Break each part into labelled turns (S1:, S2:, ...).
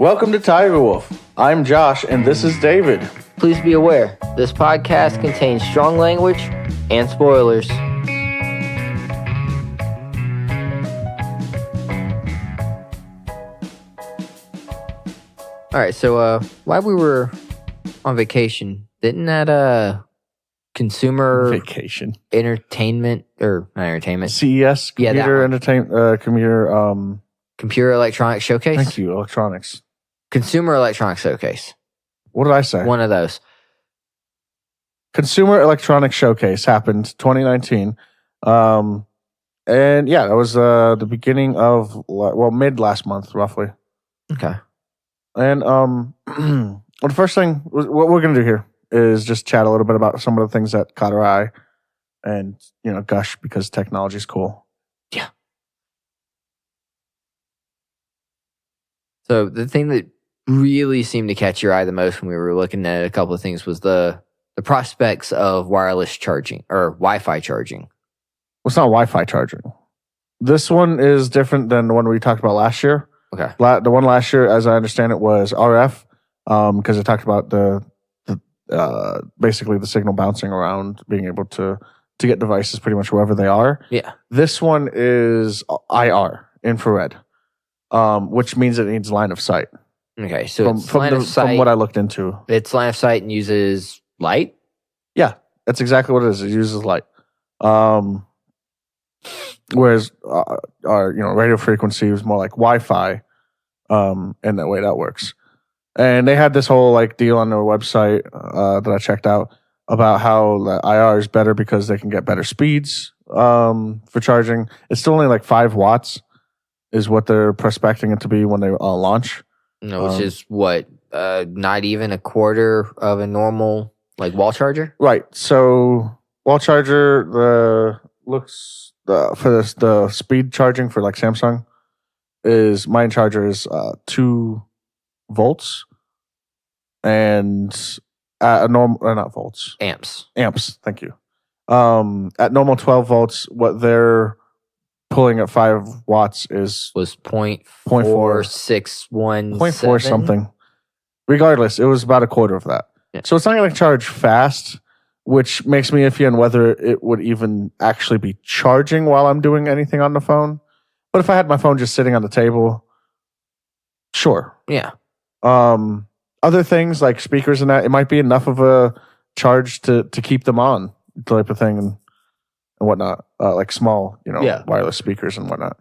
S1: Welcome to Tiger Wolf. I'm Josh, and this is David.
S2: Please be aware, this podcast contains strong language and spoilers. All right, so while we were on vacation, didn't that consumer
S1: Vacation.
S2: entertainment or not entertainment
S1: CES,
S2: Yeah, that
S1: computer
S2: one.
S1: entertainment, computer.
S2: computer electronics showcase?
S1: Thank you, electronics.
S2: Consumer electronics showcase.
S1: What did I say?
S2: One of those.
S1: Consumer Electronics Showcase happened 2019. And yeah, that was the beginning of, mid last month, roughly.
S2: Okay.
S1: And well, the first thing, what we're going to do here is just chat a little bit about some of the things that caught our eye and, gush because technology is cool.
S2: Yeah. So the thing that really seemed to catch your eye the most when we were looking at a couple of things was the prospects of wireless charging or Wi-Fi charging.
S1: Well, it's not Wi-Fi charging. This one is different than the one we talked about last year.
S2: Okay.
S1: The one last year, as I understand it, was RF because it talked about the basically the signal bouncing around, being able to get devices pretty much wherever they are.
S2: Yeah.
S1: This one is IR, infrared, which means it needs line of sight.
S2: Okay. So it's line of
S1: from
S2: sight.
S1: what I looked into.
S2: It's line of sight and uses light.
S1: Yeah, that's exactly what it is. It uses light. Whereas our radio frequency was more like Wi-Fi, and that way that works. And they had this whole deal on their website that I checked out about how the IR is better because they can get better speeds for charging. It's still only 5 watts is what they're prospecting it to be when they launch.
S2: No, which is what not even a quarter of a normal wall charger.
S1: Right. So wall charger for the speed charging for Samsung is mine charger is 2 volts and at a normal not volts
S2: Amps.
S1: Thank you. At normal 12 volts, what they're pulling at 5 watts was
S2: 0.4617.
S1: 0.4 something. Regardless, it was about a quarter of that.
S2: Yeah.
S1: So it's not going to charge fast, which makes me iffy on whether it would even actually be charging while I'm doing anything on the phone. But if I had my phone just sitting on the table, sure.
S2: Yeah.
S1: Other things like speakers and that, it might be enough of a charge to keep them on, type of thing and whatnot. Like small, wireless speakers and whatnot.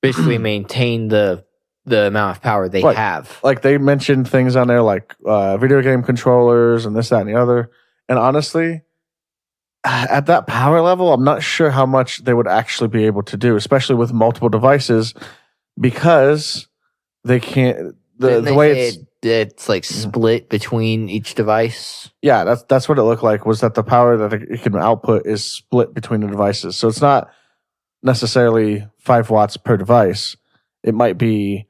S2: Basically maintain the amount of power they have.
S1: Like they mentioned things on there like video game controllers and this, that, and the other. And honestly, at that power level, I'm not sure how much they would actually be able to do, especially with multiple devices, because they can't. The way
S2: it's split between each device.
S1: Yeah, that's what it looked like. Was that the power that it can output is split between the devices? So it's not necessarily 5 watts per device. It might be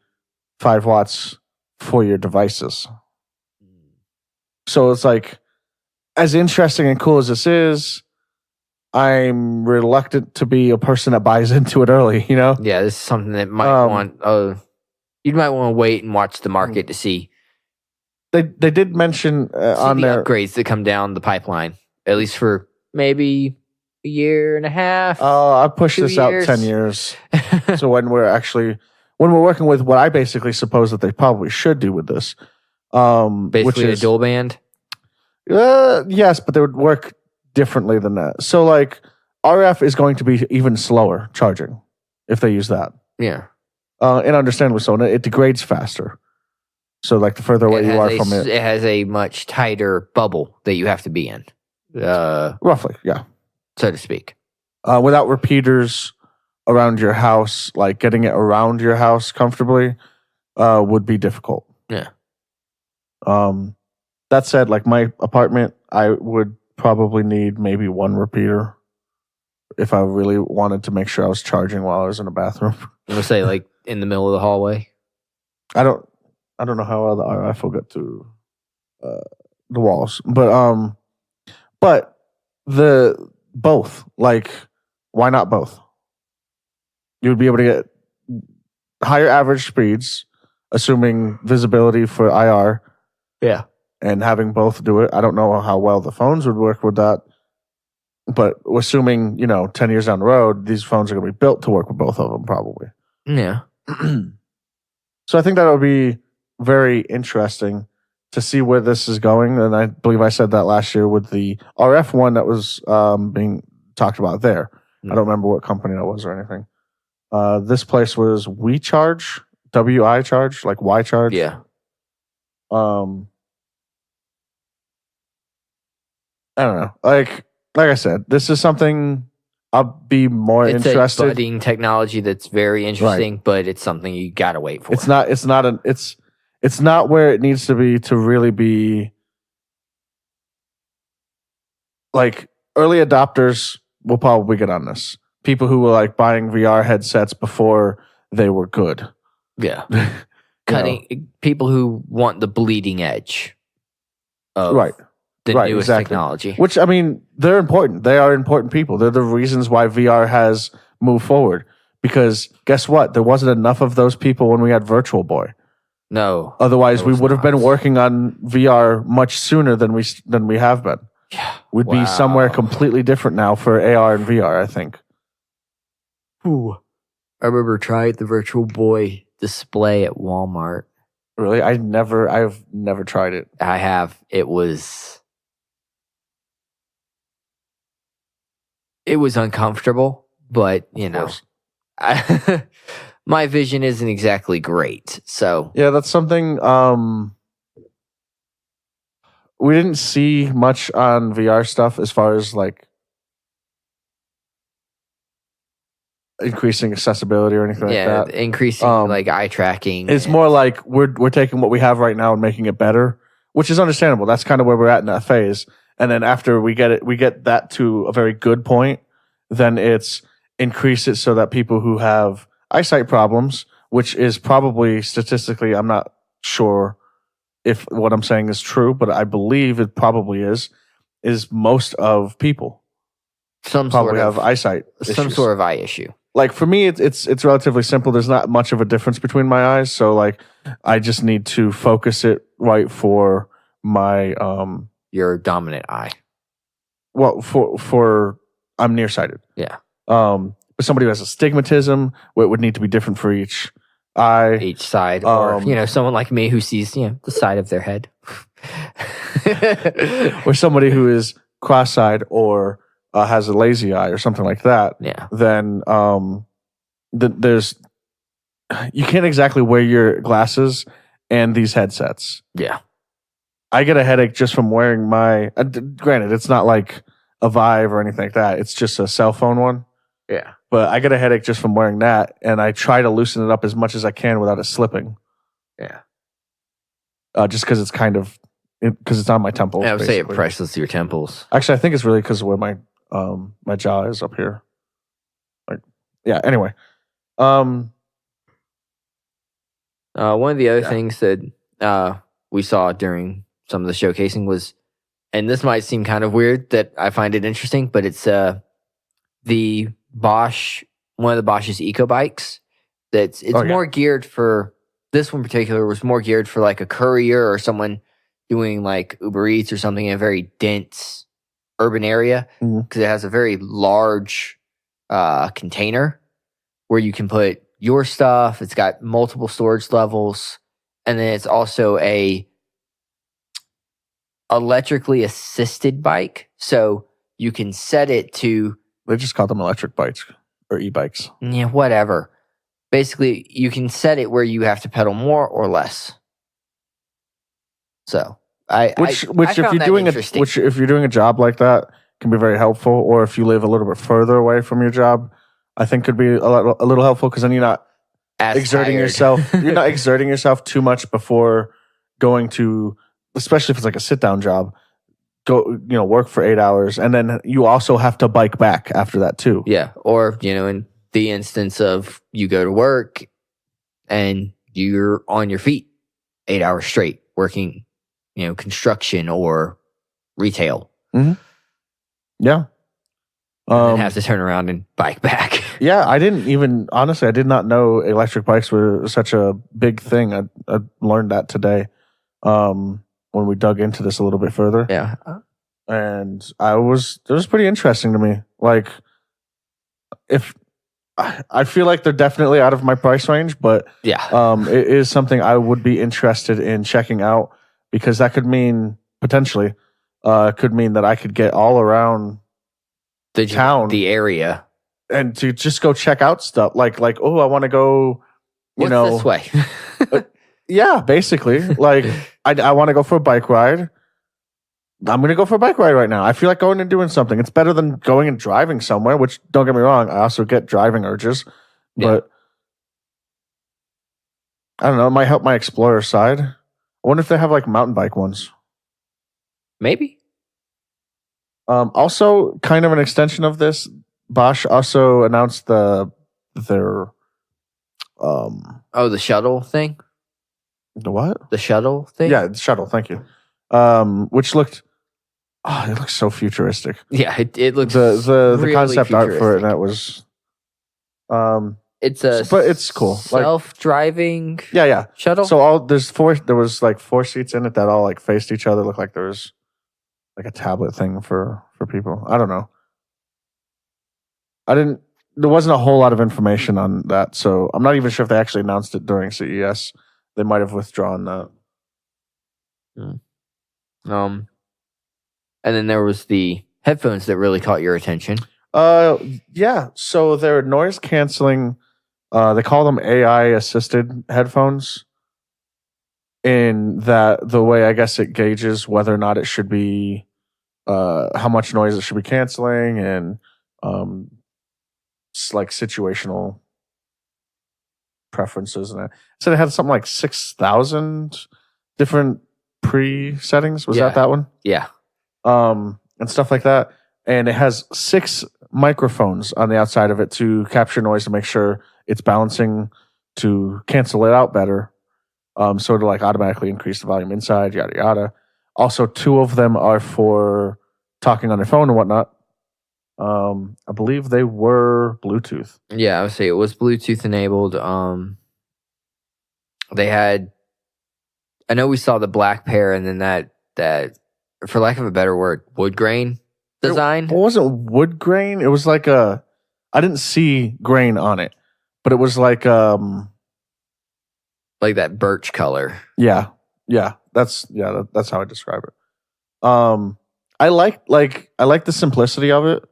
S1: 5 watts for your devices. So it's as interesting and cool as this is, I'm reluctant to be a person that buys into it early,
S2: Yeah, this is something that you might want to wait and watch the market to see.
S1: They did mention on
S2: the
S1: their
S2: upgrades that come down the pipeline, at least for maybe a year and a half.
S1: I pushed
S2: 2
S1: this
S2: years.
S1: out 10 years. So when we're working with what I basically suppose that they probably should do with this,
S2: basically
S1: which is
S2: a dual band.
S1: Yes, but they would work differently than that. So RF is going to be even slower charging if they use that.
S2: Yeah.
S1: And understandably so, and it degrades faster. So the further away you are from it.
S2: It has a much tighter bubble that you have to be in.
S1: Roughly, yeah.
S2: So to speak.
S1: Without repeaters around your house, getting it around your house comfortably would be difficult.
S2: Yeah.
S1: That said, my apartment, I would probably need maybe 1 repeater if I really wanted to make sure I was charging while I was in the bathroom.
S2: I'm gonna say in the middle of the hallway.
S1: I don't know how well the RF will get through the walls, but the both why not both? You would be able to get higher average speeds assuming visibility for IR
S2: Yeah.
S1: and having both do it. I don't know how well the phones would work with that, but assuming 10 years down the road, these phones are going to be built to work with both of them, probably.
S2: Yeah.
S1: So I think that would be very interesting to see where this is going. And I believe I said that last year with the RF one that was being talked about there. I don't remember what company that was or anything. This place was WeCharge, WI Charge, like Y Charge.
S2: Yeah.
S1: I don't know. Like I said, this is something I'll be more
S2: It's
S1: interested.
S2: a budding technology that's very interesting, but it's something you gotta wait for.
S1: It's not where it needs to be to really be like early adopters will probably get on this. People who were like buying VR headsets before they were good.
S2: Yeah.
S1: You know?
S2: Cutting people who want the bleeding edge of
S1: Right.
S2: the
S1: Right,
S2: newest
S1: exactly.
S2: technology.
S1: Which, I mean, they're important. They are important people. They're the reasons why VR has moved forward. Because guess what? There wasn't enough of those people when we had Virtual Boy.
S2: No.
S1: Otherwise,
S2: There
S1: we
S2: was
S1: would have been
S2: not.
S1: working on VR much sooner than we have been.
S2: Yeah.
S1: We'd be somewhere
S2: Wow.
S1: completely different now for AR and VR, I think.
S2: Ooh. I remember trying the Virtual Boy display at Walmart.
S1: Really? I've never tried it.
S2: I have. It was uncomfortable, but
S1: Of course.
S2: my vision isn't exactly great. So
S1: Yeah, that's something we didn't see much on VR stuff as far as like increasing accessibility or anything like that.
S2: increasing like eye tracking.
S1: It's
S2: and-
S1: more like we're taking what we have right now and making it better, which is understandable. That's kind of where we're at in that phase. And then after we get that to a very good point, then it's increase it so that people who have eyesight problems, which is probably statistically, I'm not sure if what I'm saying is true, but I believe it probably is most of people
S2: some
S1: probably
S2: sort of
S1: have eyesight
S2: some
S1: issues.
S2: sort of eye issue.
S1: Like for me, it's relatively simple. There's not much of a difference between my eyes, so like I just need to focus it right for my
S2: Your dominant eye.
S1: well for I'm nearsighted.
S2: Yeah.
S1: But somebody who has astigmatism, where it would need to be different for each eye.
S2: Each side, or
S1: Um,
S2: someone like me who sees the side of their head.
S1: Or somebody who is cross-eyed or has a lazy eye or something like that.
S2: Yeah.
S1: Then there's you can't exactly wear your glasses and these headsets.
S2: Yeah.
S1: I get a headache just from wearing my. Granted, it's not like a Vive or anything like that. It's just a cell phone one.
S2: Yeah.
S1: But I get a headache just from wearing that, and I try to loosen it up as much as I can without it slipping.
S2: Yeah.
S1: Just because it's because it's on my temples.
S2: I would say it
S1: basically.
S2: presses your temples.
S1: Actually, I think it's really because of where my jaw is up here. Like, yeah. Anyway,
S2: One of the other
S1: Yeah.
S2: things that we saw during some of the showcasing was, and this might seem kind of weird that I find it interesting, but it's the Bosch, one of the Bosch's eco bikes. It's
S1: Oh, yeah.
S2: more geared for, this one in particular was more geared for like a courier or someone doing like Uber Eats or something in a very dense urban area,
S1: Mhm.
S2: because it has a very large container where you can put your stuff. It's got multiple storage levels, and then it's also a electrically assisted bike, so you can set it to
S1: they just call them electric bikes or e-bikes.
S2: whatever. Basically, you can set it where you have to pedal more or less. So
S1: Which
S2: I
S1: if
S2: found
S1: you're
S2: that
S1: doing
S2: interesting.
S1: if you're doing a job like that, can be very helpful. Or if you live a little bit further away from your job, I think could be a little helpful because then you're not
S2: As
S1: exerting
S2: tired.
S1: yourself. You're not exerting yourself too much before going to, especially if it's like a sit down job. Go, work for 8 hours, and then you also have to bike back after that too.
S2: Yeah, or in the instance of you go to work and you're on your feet 8 hours straight working, construction or retail.
S1: Yeah.
S2: And then have to turn around and bike back.
S1: Yeah, I did not know electric bikes were such a big thing. I learned that today when we dug into this a little bit further.
S2: Yeah.
S1: And it was pretty interesting to me. Like, if I feel like they're definitely out of my price range, but
S2: Yeah.
S1: it is something I would be interested in checking out, because that could mean potentially could mean that I could get all around town,
S2: The area.
S1: and to just go check out stuff. Like oh, I want to go.
S2: What's this way?
S1: Yeah, basically. Like I want to go for a bike ride. I'm going to go for a bike ride right now. I feel like going and doing something. It's better than going and driving somewhere, which, don't get me wrong, I also get driving urges. But I don't know, it might help my explorer side. I wonder if they have like mountain bike ones.
S2: Maybe.
S1: Also, kind of an extension of this, Bosch also announced their
S2: the shuttle thing?
S1: the what?
S2: The shuttle thing?
S1: Yeah, the shuttle, thank you. Which looked it looks so futuristic.
S2: Yeah, it looks
S1: the
S2: really
S1: concept art for it,
S2: futuristic.
S1: that was
S2: It's a
S1: but it's cool. Like,
S2: self-driving
S1: yeah.
S2: shuttle.
S1: So there was like 4 seats in it that all like faced each other. Looked like there was like a tablet thing for people. I don't know. There wasn't a whole lot of information on that, so I'm not even sure if they actually announced it during CES. They might have withdrawn that.
S2: And then there was the headphones that really caught your attention.
S1: Yeah. So they're noise canceling. They call them AI assisted headphones. In that, the way I guess it gauges whether or not it should be, how much noise it should be canceling, and like situational preferences. And so it had something like 6,000 different pre-settings. Was that one?
S2: Yeah.
S1: And stuff like that. And it has 6 microphones on the outside of it to capture noise, to make sure it's balancing, to cancel it out better. So to like automatically increase the volume inside, yada yada. Also, 2 of them are for talking on your phone and whatnot. I believe they were Bluetooth.
S2: Yeah, I would say it was Bluetooth enabled. They had, I know we saw the black pair, and then that, for lack of a better word, wood grain design.
S1: It wasn't wood grain. It was like I didn't see grain on it, but it was like
S2: that birch color.
S1: Yeah. That's how I describe it. I like the simplicity of it.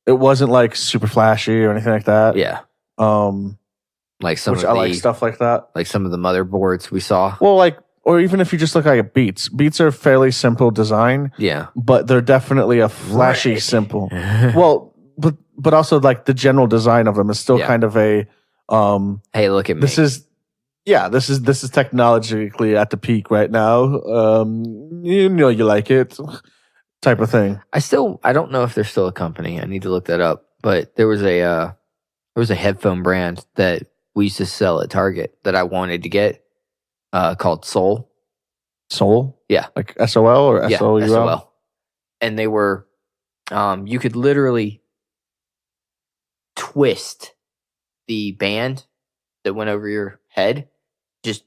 S1: It wasn't like super flashy or anything like that.
S2: Yeah. Like some
S1: which
S2: of
S1: I like stuff like that.
S2: Like some of the motherboards we saw.
S1: Well, like, or even if you just look like at Beats. Beats are fairly simple design.
S2: Yeah.
S1: But they're definitely a flashy simple. Well, but also like the general design of them is still kind of a
S2: hey, look at me.
S1: This is technologically at the peak right now. You know you like it type of thing.
S2: I don't know if they're still a company. I need to look that up. But there was a headphone brand that we used to sell at Target that I wanted to get called Soul.
S1: Soul?
S2: Yeah.
S1: Like SOL or SOUL?
S2: SOL. And they were you could literally twist the band that went over your head, just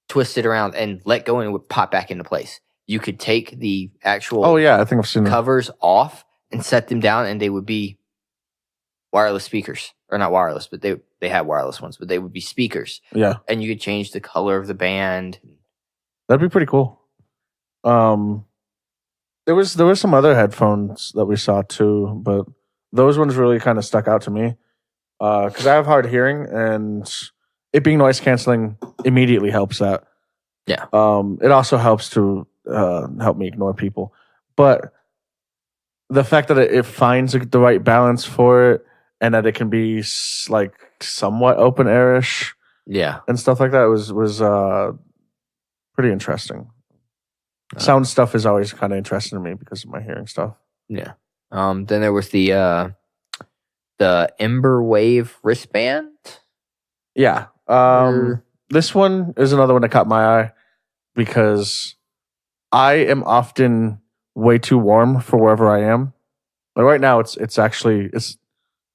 S2: twist it around and let go, and it would pop back into place. You could take the actual
S1: I think I've seen
S2: covers off and set them down, and they would be wireless speakers. Or not wireless, but they had wireless ones, but they would be speakers.
S1: Yeah.
S2: And you could change the color of the band.
S1: That'd be pretty cool. There was some other headphones that we saw too, but those ones really kind of stuck out to me. Because I have hard hearing, and it being noise canceling immediately helps that.
S2: Yeah.
S1: It also helps to help me ignore people. But the fact that it finds the right balance for it, and that it can be like somewhat open airish, and stuff like that was pretty interesting. Sound stuff is always kind of interesting to me because of my hearing stuff.
S2: Yeah. Then there was the Ember Wave wristband.
S1: Yeah. This one is another one that caught my eye because I am often way too warm for wherever I am. Like right now, it's actually it's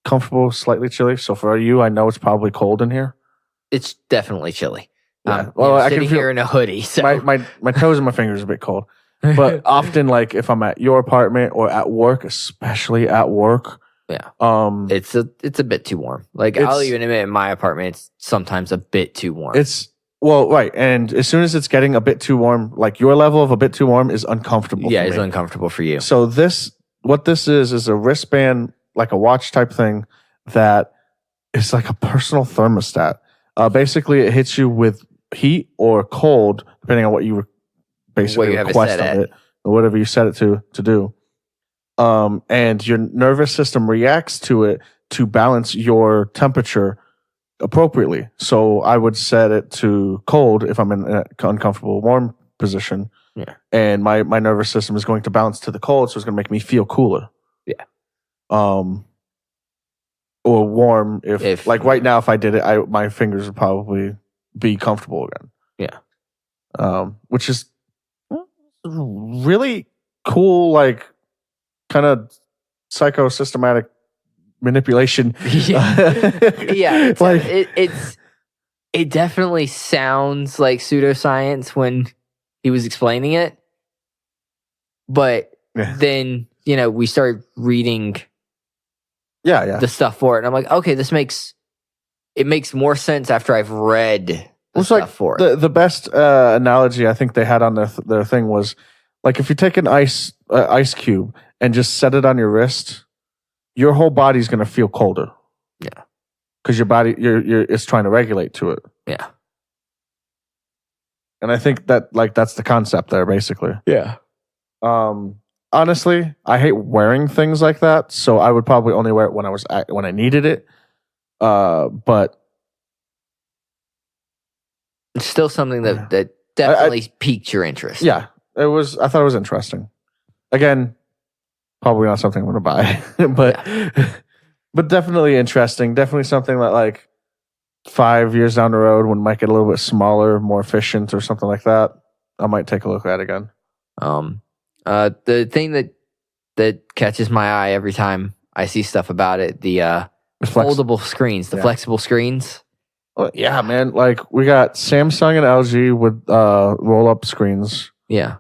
S1: comfortable, slightly chilly. So for you, I know it's probably cold in here.
S2: It's definitely chilly.
S1: Yeah. Well, I can
S2: sitting
S1: feel
S2: here in a hoodie. So
S1: my toes and my fingers are a bit cold. But often, like if I'm at your apartment or at work, especially at work,
S2: yeah,
S1: it's
S2: it's a bit too warm. Like I'll
S1: It's-
S2: even admit in my apartment, it's sometimes a bit too warm.
S1: well, right. And as soon as it's getting a bit too warm, like your level of a bit too warm is uncomfortable.
S2: yeah,
S1: for
S2: it's
S1: me.
S2: uncomfortable for you.
S1: So what this is a wristband, like a watch type thing that is like a personal thermostat. Basically, it hits you with heat or cold, depending on what you basically
S2: What you have it
S1: request
S2: set
S1: of
S2: at.
S1: it or whatever you set it to do. And your nervous system reacts to it to balance your temperature appropriately. So I would set it to cold if I'm in an uncomfortable warm position.
S2: Yeah.
S1: And my nervous system is going to balance to the cold, so it's going to make me feel cooler.
S2: Yeah.
S1: Or warm if like right
S2: yeah.
S1: now if I did it, my fingers would probably be comfortable again.
S2: Yeah.
S1: Which is really cool, like kind of psychosystematic manipulation.
S2: Yeah,
S1: like
S2: it definitely sounds like pseudoscience when he was explaining it, but
S1: Yeah.
S2: then we started reading
S1: yeah.
S2: the stuff for it, and I'm like, okay, it makes more sense after I've read the
S1: It's
S2: stuff
S1: like
S2: for it.
S1: the best analogy I think they had on their thing was like if you take an ice cube and just set it on your wrist, your whole body's going to feel colder.
S2: Yeah.
S1: Because your body it's trying to regulate to it.
S2: Yeah.
S1: And I think that's the concept there basically.
S2: Yeah.
S1: Honestly, I hate wearing things like that, so I would probably only wear it when I needed it. But
S2: It's still something that definitely piqued your interest.
S1: yeah, I thought it was interesting. Again, probably not something I'm going to buy, but definitely interesting. Definitely something that like 5 years down the road when it might get a little bit smaller, more efficient or something like that, I might take a look at again.
S2: The thing that catches my eye every time I see stuff about it, the foldable screens, the flexible screens.
S1: Well, yeah, man. Like we got Samsung and LG with roll-up screens.
S2: Yeah.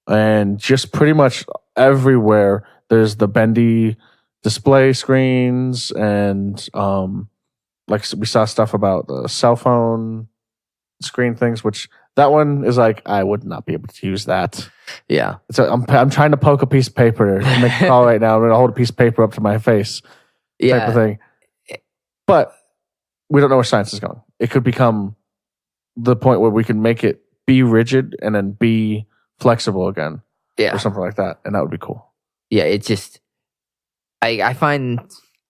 S1: And just pretty much everywhere there's the bendy display screens and like we saw stuff about the cell phone screen things, which that one is like I would not be able to use that.
S2: Yeah.
S1: I'm trying to poke a piece of paper to make a call right now. I'm going to hold a piece of paper up to my face type of thing. But we don't know where science is going. It could become the point where we can make it be rigid and then be flexible again.
S2: Yeah.
S1: Or something like that. And that would be cool.
S2: Yeah, it just I find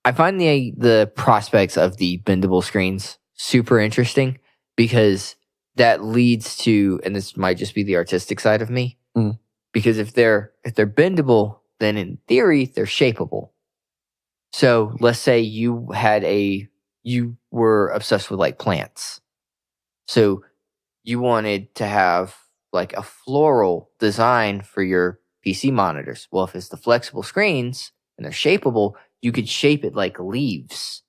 S2: the prospects of the bendable screens super interesting because that leads to, and this might just be the artistic side of me, because if they're bendable, then in theory they're shapeable. So let's say you were obsessed with like plants, so you wanted to have like a floral design for your PC monitors. Well, if it's the flexible screens and they're shapeable, you could shape it like leaves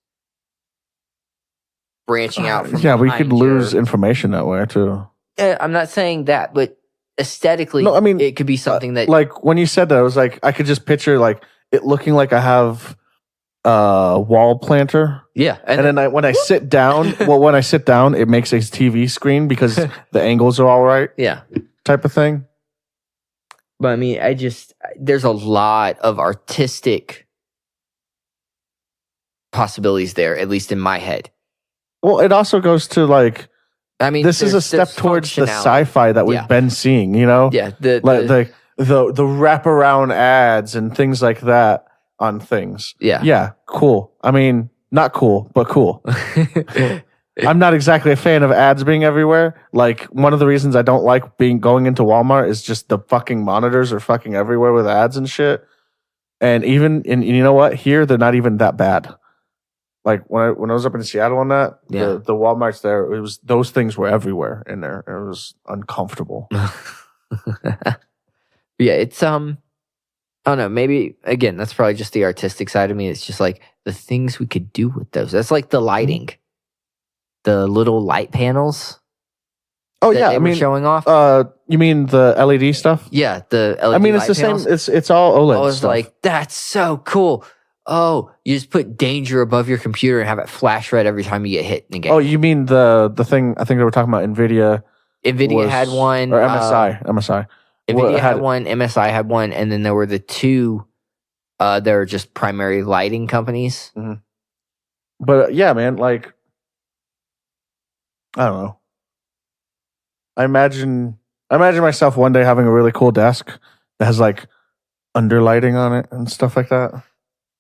S2: branching out from
S1: we
S2: behind
S1: could lose information that way too.
S2: I'm not saying that, but aesthetically,
S1: No, I mean,
S2: it could be something that
S1: like when you said that, I was like, I could just picture like it looking like I have a wall planter.
S2: yeah.
S1: And then when I sit down, it makes a TV screen because the angles are all right
S2: yeah.
S1: type of thing.
S2: But I mean, there's a lot of artistic possibilities there, at least in my head.
S1: Well, it also goes to like,
S2: I mean,
S1: this is a step towards the sci-fi that we've been seeing, you know?
S2: Yeah.
S1: The wraparound ads and things like that on things.
S2: Yeah.
S1: Yeah. Cool. I mean, not cool, but cool. I'm not exactly a fan of ads being everywhere. Like one of the reasons I don't like going into Walmart is just the fucking monitors are fucking everywhere with ads and shit. And you know what? Here they're not even that bad. Like when I was up in Seattle on that, the Walmarts there, those things were everywhere in there. It was uncomfortable.
S2: Yeah, it's I don't know. Maybe again, that's probably just the artistic side of me. It's just like the things we could do with those. That's like the lighting, the little light panels.
S1: Oh
S2: that
S1: yeah,
S2: they
S1: I
S2: were
S1: mean,
S2: showing off.
S1: you mean the LED stuff?
S2: Yeah, the LED.
S1: I mean, it's
S2: light
S1: the
S2: panels.
S1: same. It's all OLED
S2: I was
S1: stuff.
S2: like, that's so cool. Oh, you just put danger above your computer and have it flash red every time you get hit in a game.
S1: Oh, you mean the thing? I think they were talking about Nvidia.
S2: Nvidia had one,
S1: or MSI. MSI.
S2: Nvidia had one, MSI had one, and then there were the two. They were just primary lighting companies.
S1: But yeah, man, like I don't know. I imagine myself one day having a really cool desk that has like underlighting on it and stuff like that.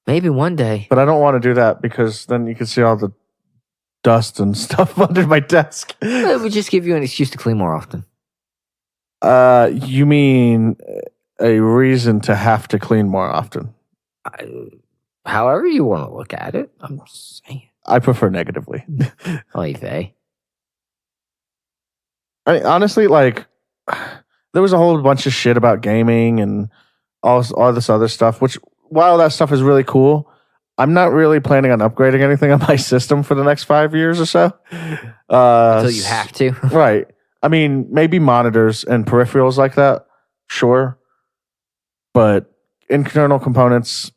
S2: Maybe one day.
S1: But I don't want to do that because then you can see all the dust and stuff under my desk.
S2: It would just give you an excuse to clean more often.
S1: You mean a reason to have to clean more often?
S2: However you want to look at it, I'm saying.
S1: I prefer negatively.
S2: Oy vey.
S1: I mean, honestly, like there was a whole bunch of shit about gaming and all this other stuff, which while that stuff is really cool, I'm not really planning on upgrading anything on my system for the next 5 years or so.
S2: Until you have to.
S1: Right. I mean, maybe monitors and peripherals like that, sure. But internal components,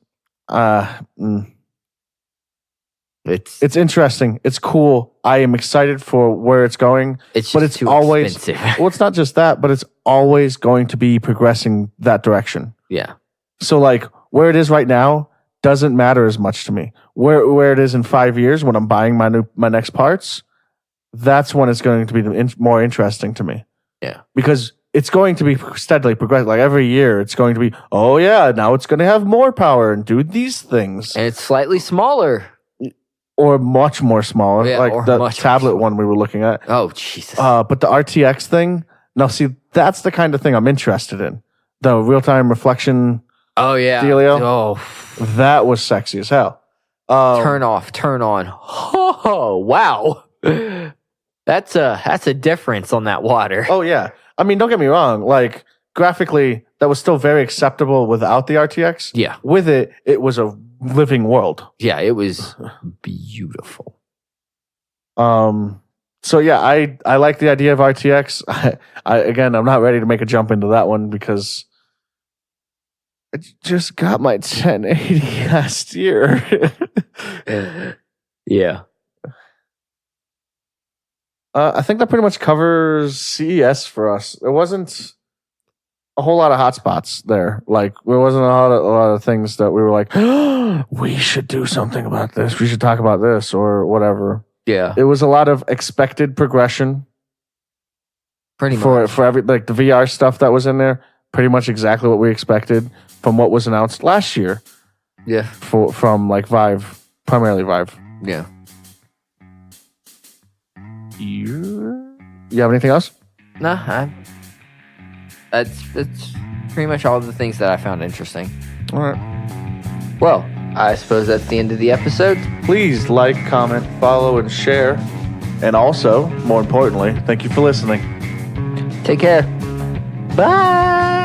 S1: it's interesting. It's cool. I am excited for where it's going.
S2: It's
S1: but
S2: just
S1: it's
S2: too
S1: always
S2: expensive.
S1: well, it's not just that, but it's always going to be progressing that direction.
S2: Yeah.
S1: So like where it is right now doesn't matter as much to me. Where it is in 5 years when I'm buying my next parts, that's when it's going to be more interesting to me.
S2: Yeah.
S1: Because it's going to be steadily progressing. Like every year, it's going to be, oh yeah, now it's going to have more power and do these things.
S2: And it's slightly smaller.
S1: Or much more smaller,
S2: Yeah,
S1: like
S2: or
S1: the
S2: much
S1: tablet
S2: more
S1: one we were looking at.
S2: Oh, Jesus.
S1: But the RTX thing, now see, that's the kind of thing I'm interested in. The real-time reflection,
S2: oh, yeah.
S1: Delio.
S2: Oh,
S1: that was sexy as hell.
S2: turn off, turn on. Oh, wow. That's a difference on that water.
S1: Oh yeah, I mean, don't get me wrong. Like graphically, that was still very acceptable without the RTX.
S2: Yeah.
S1: With it, it was a living world.
S2: Yeah, it was beautiful.
S1: So yeah, I like the idea of RTX. Again, I'm not ready to make a jump into that one because I just got my 1080 last year.
S2: Yeah.
S1: I think that pretty much covers CES for us. There wasn't a whole lot of hotspots there. Like there wasn't a lot of things that we were like, oh, we should do something about this. We should talk about this or whatever.
S2: Yeah.
S1: It was a lot of expected progression
S2: Pretty much.
S1: for every like the VR stuff that was in there. Pretty much exactly what we expected from what was announced last year.
S2: Yeah.
S1: From like Vive, primarily Vive.
S2: Yeah.
S1: You have anything else?
S2: Nah, that's pretty much all the things that I found interesting.
S1: All right.
S2: Well, I suppose that's the end of the episode.
S1: Please like, comment, follow, and share. And also, more importantly, thank you for listening.
S2: Take care. Bye.